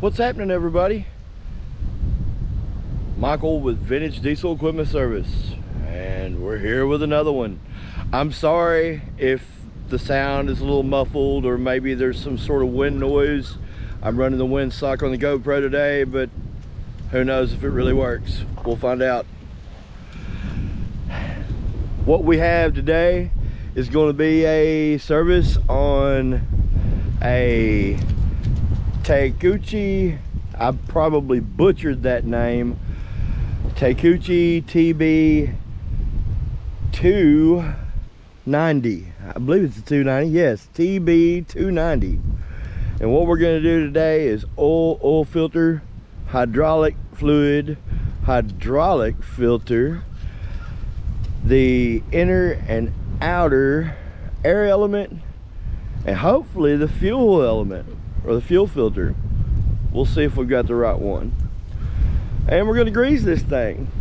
What's happening, everybody? Michael with Vintage Diesel Equipment Service, and we're here with another one. I'm sorry if the sound is a little muffled or maybe there's some sort of wind noise. I'm running the wind sock on the GoPro today, but who knows if it really works. We'll find out. What we have today is going to be a service on a Takeuchi, I probably butchered that name, Takeuchi TB290. I believe it's a 290. Yes, TB290. And what we're going to do today is oil filter, hydraulic fluid, hydraulic filter, the inner and outer air element, and hopefully the fuel element or the fuel filter. We'll see if we've got the right one. And we're going to grease this thing.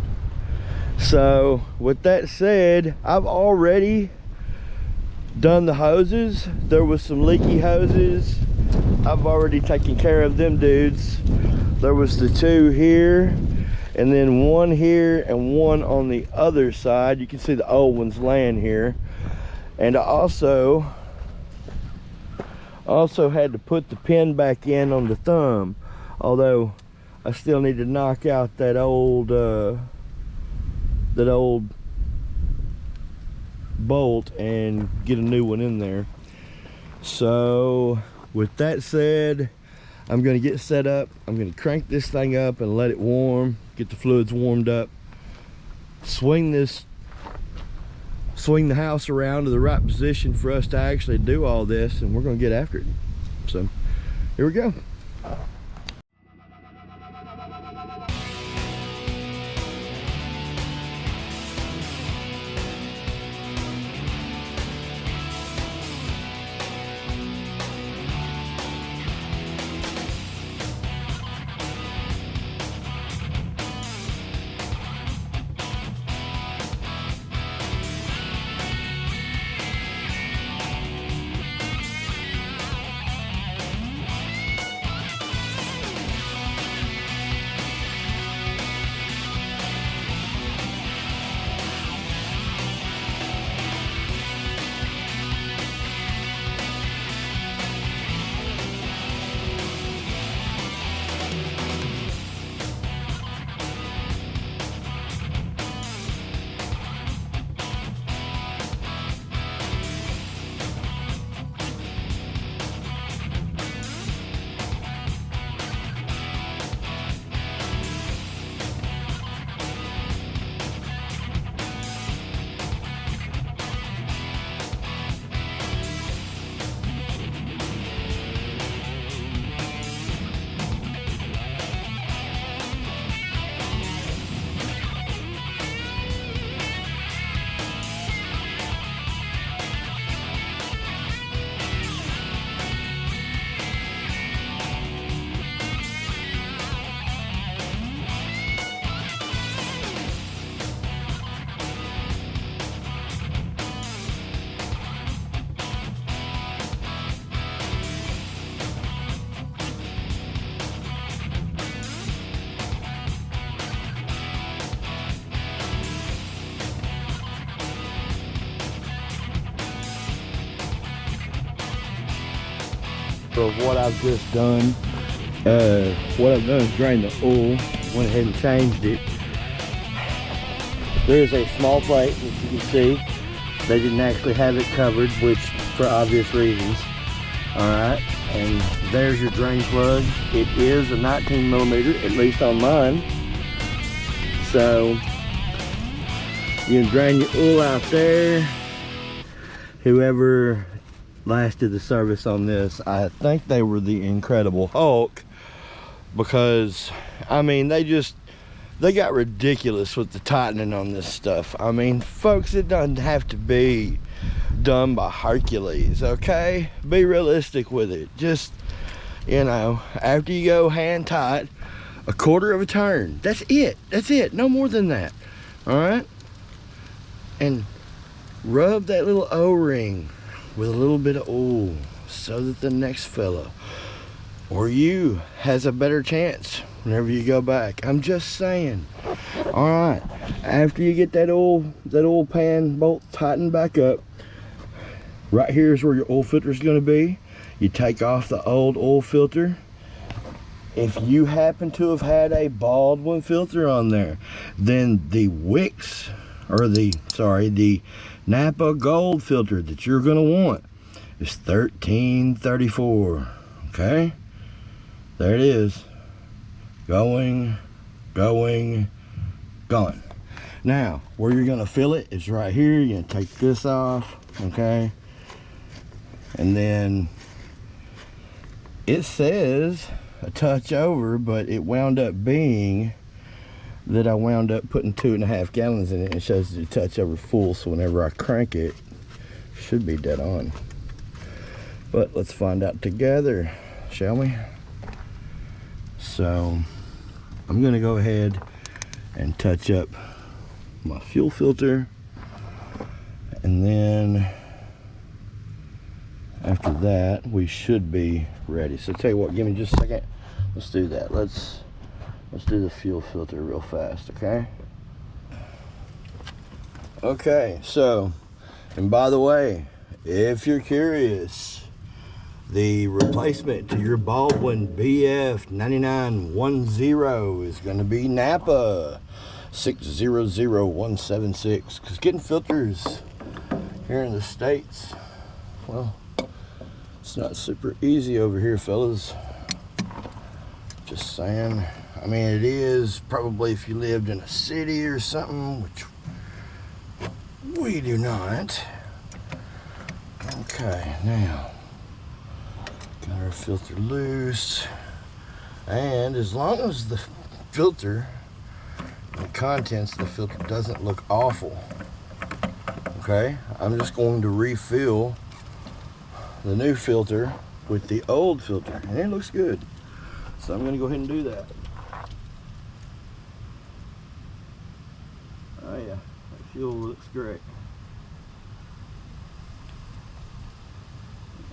So with that said, I've already done the hoses. There was some leaky hoses. I've already taken care of them dudes. There was the two here, and then one here and one on the other side. You can see the old ones laying here. And I also had to put the pin back in on the thumb, although I still need to knock out that old bolt and get a new one in there. So with that said, I'm going to get set up. I'm going to crank this thing up and let it warm, get the fluids warmed up, swing the house around to the right position for us to actually do all this, and we're going to get after it. So here we go. Of what I've just done, what I've done is drained the oil, went ahead and changed it. There is a small plate, as you can see. They didn't actually have it covered, which for obvious reasons. Alright, and there's your drain plug. It is a 19 millimeter, at least on mine. So you can drain your oil out there. Whoever last did the service on this, I think they were the Incredible Hulk, because I mean they got ridiculous with the tightening on this stuff. I mean, folks, it doesn't have to be done by Hercules, okay? Be realistic with it. Just, you know, after you go hand tight, a quarter of a turn. That's it, no more than that. All right, and rub that little O-ring with a little bit of oil so that the next fella or you has a better chance whenever you go back. I'm just saying. All right, after you get that oil pan bolt tightened back up, right here is where your oil filter is going to be. You take off the old oil filter. If you happen to have had a Baldwin filter on there, then the wicks, or the Napa Gold filter that you're going to want is 1334. Okay, there it is. Going. Now, where you're going to fill it is right here. You're going to take this off, okay? And then it says a touch over, but it wound up being that I wound up putting 2.5 gallons in it. It shows the touch over full, so whenever I crank it, it should be dead on. But let's find out together, shall we? So I'm gonna go ahead and touch up my fuel filter, and then after that we should be ready. So tell you what, give me just a second. Let's do that. Let's do the fuel filter real fast, okay? Okay, so, and by the way, if you're curious, the replacement to your Baldwin BF 9910 is going to be Napa 600176. Because getting filters here in the States, well, it's not super easy over here, fellas. Just saying. I mean, it is probably if you lived in a city or something, which we do not. Okay, now got our filter loose, and as long as the filter, the contents of the filter doesn't look awful, okay, I'm just going to refill the new filter with the old filter, and it looks good, so I'm going to go ahead and do that. Oh yeah, that fuel looks great.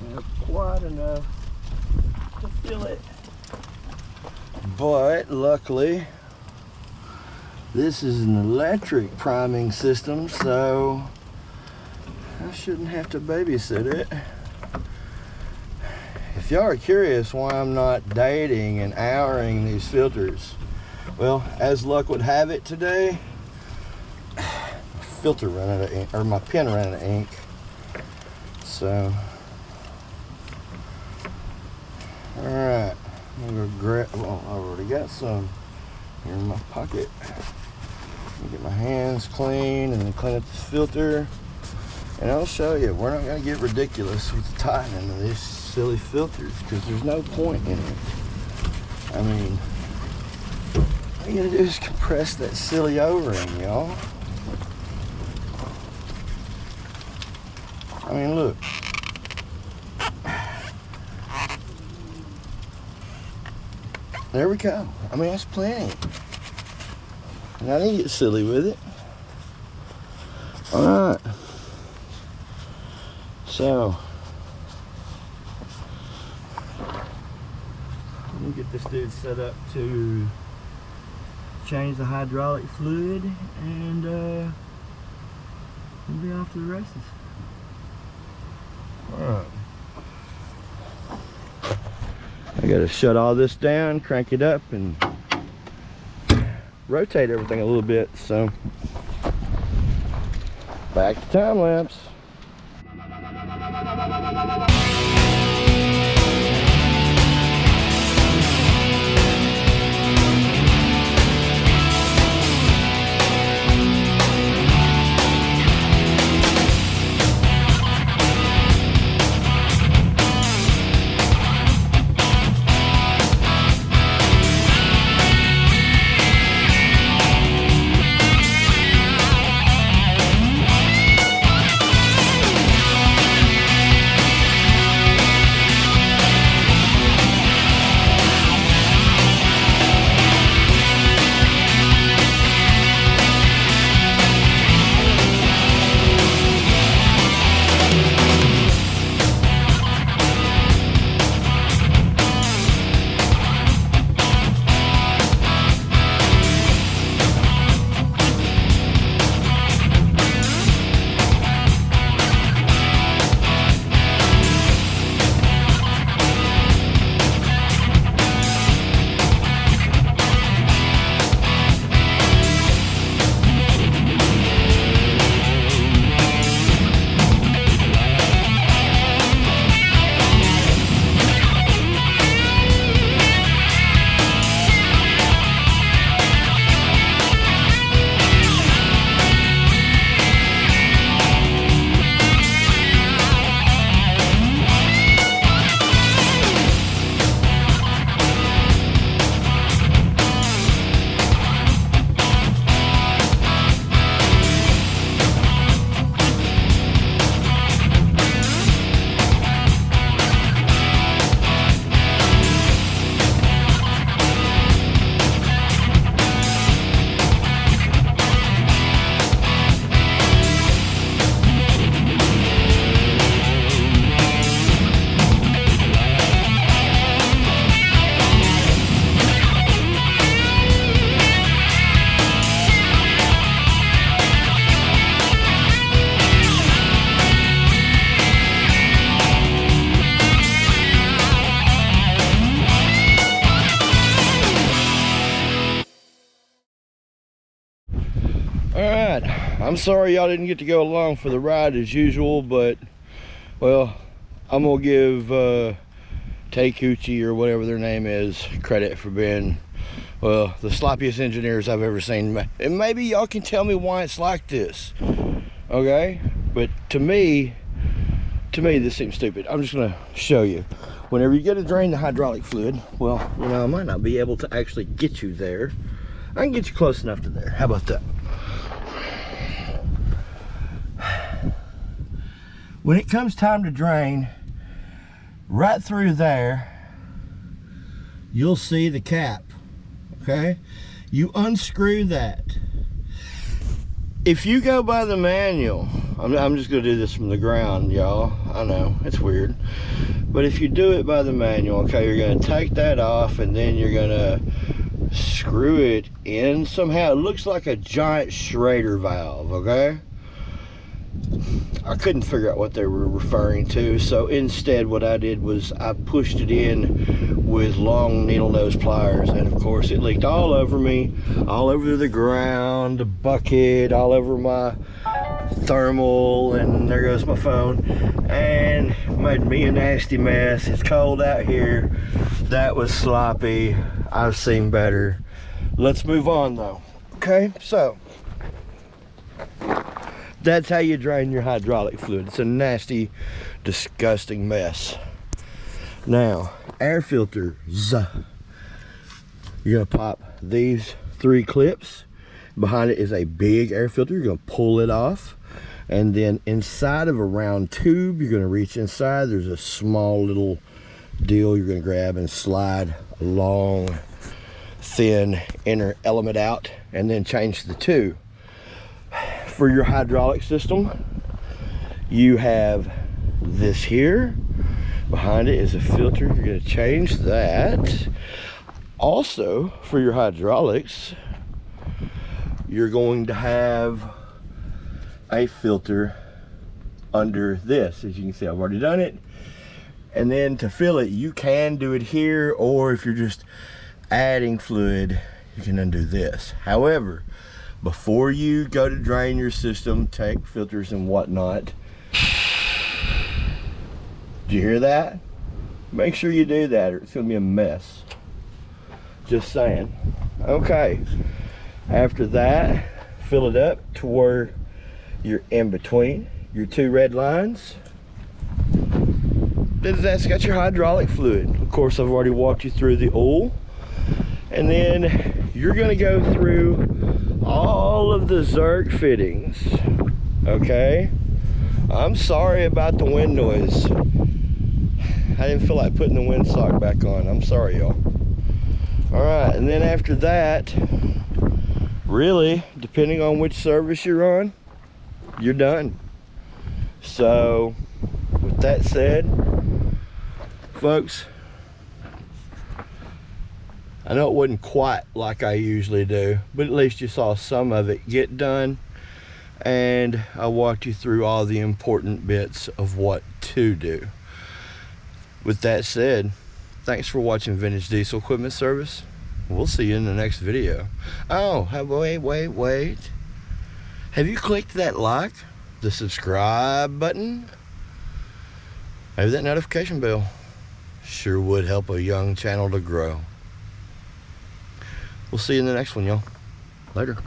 And quite enough to fill it. But luckily, this is an electric priming system, so I shouldn't have to babysit it. If y'all are curious why I'm not dating and houring these filters, well, as luck would have it today, filter ran out of ink, or my pen ran out of ink. So, all right, I'm gonna grab. Well, I already got some here in my pocket. Get my hands clean and then clean up this filter, and I'll show you. We're not gonna get ridiculous with the tightening of these silly filters because there's no point in it. I mean, all you gotta do is compress that silly O-ring, y'all. I mean, look. There we go. I mean, that's plenty. And I didn't get silly with it. Alright. So, let me get this dude set up to change the hydraulic fluid, and we'll be off to the races. Alright. I gotta shut all this down, crank it up, and rotate everything a little bit. So, back to time lapse. All right, I'm sorry y'all didn't get to go along for the ride as usual, but well, I'm gonna give Takeuchi or whatever their name is credit for being, well, the sloppiest engineers I've ever seen. And maybe y'all can tell me why it's like this, okay? But to me this seems stupid. I'm just gonna show you. Whenever you get to drain the hydraulic fluid, well, you know, I might not be able to actually get you there. I can get you close enough to there. How about that? When it comes time to drain, right through there, you'll see the cap, okay? You unscrew that. If you go by the manual, I'm just gonna do this from the ground, y'all. I know, it's weird. But if you do it by the manual, okay, you're gonna take that off and then you're gonna screw it in somehow. It looks like a giant Schrader valve, okay? I couldn't figure out what they were referring to, so instead what I did was I pushed it in with long needle nose pliers, and of course it leaked all over me, all over the ground, the bucket, all over my thermal, and there goes my phone, and made me a nasty mess. It's cold out here. That was sloppy. I've seen better. Let's move on though. Okay, so that's how you drain your hydraulic fluid. It's a nasty, disgusting mess. Now, air filters. You're gonna pop these 3 clips. Behind it is a big air filter. You're gonna pull it off. And then inside of a round tube, you're gonna reach inside. There's a small little deal you're gonna grab and slide a long, thin inner element out, and then change the two. For your hydraulic system, you have this here. Behind it is a filter. You're going to change that. Also, for your hydraulics, you're going to have a filter under this. As you can see, I've already done it. And then to fill it, you can do it here, or if you're just adding fluid, you can undo this. However, before you go to drain your system, take filters and whatnot, did you hear that? Make sure you do that or it's gonna be a mess. Just saying. Okay, after that, fill it up to where you're in between your 2 red lines. That's got your hydraulic fluid. Of course, I've already walked you through the oil. And then you're gonna go through all of the Zerk fittings, okay? I'm sorry about the wind noise. I didn't feel like putting the windsock back on. I'm sorry, y'all. All right, and then after that, really, depending on which service you're on, you're done. So, with that said, folks, I know it wasn't quite like I usually do, but at least you saw some of it get done, and I walked you through all the important bits of what to do. With that said, thanks for watching Vintage Diesel Equipment Service. We'll see you in the next video. Oh, wait. Have you clicked that like, the subscribe button? Maybe that notification bell. Sure would help a young channel to grow. We'll see you in the next one, y'all. Later.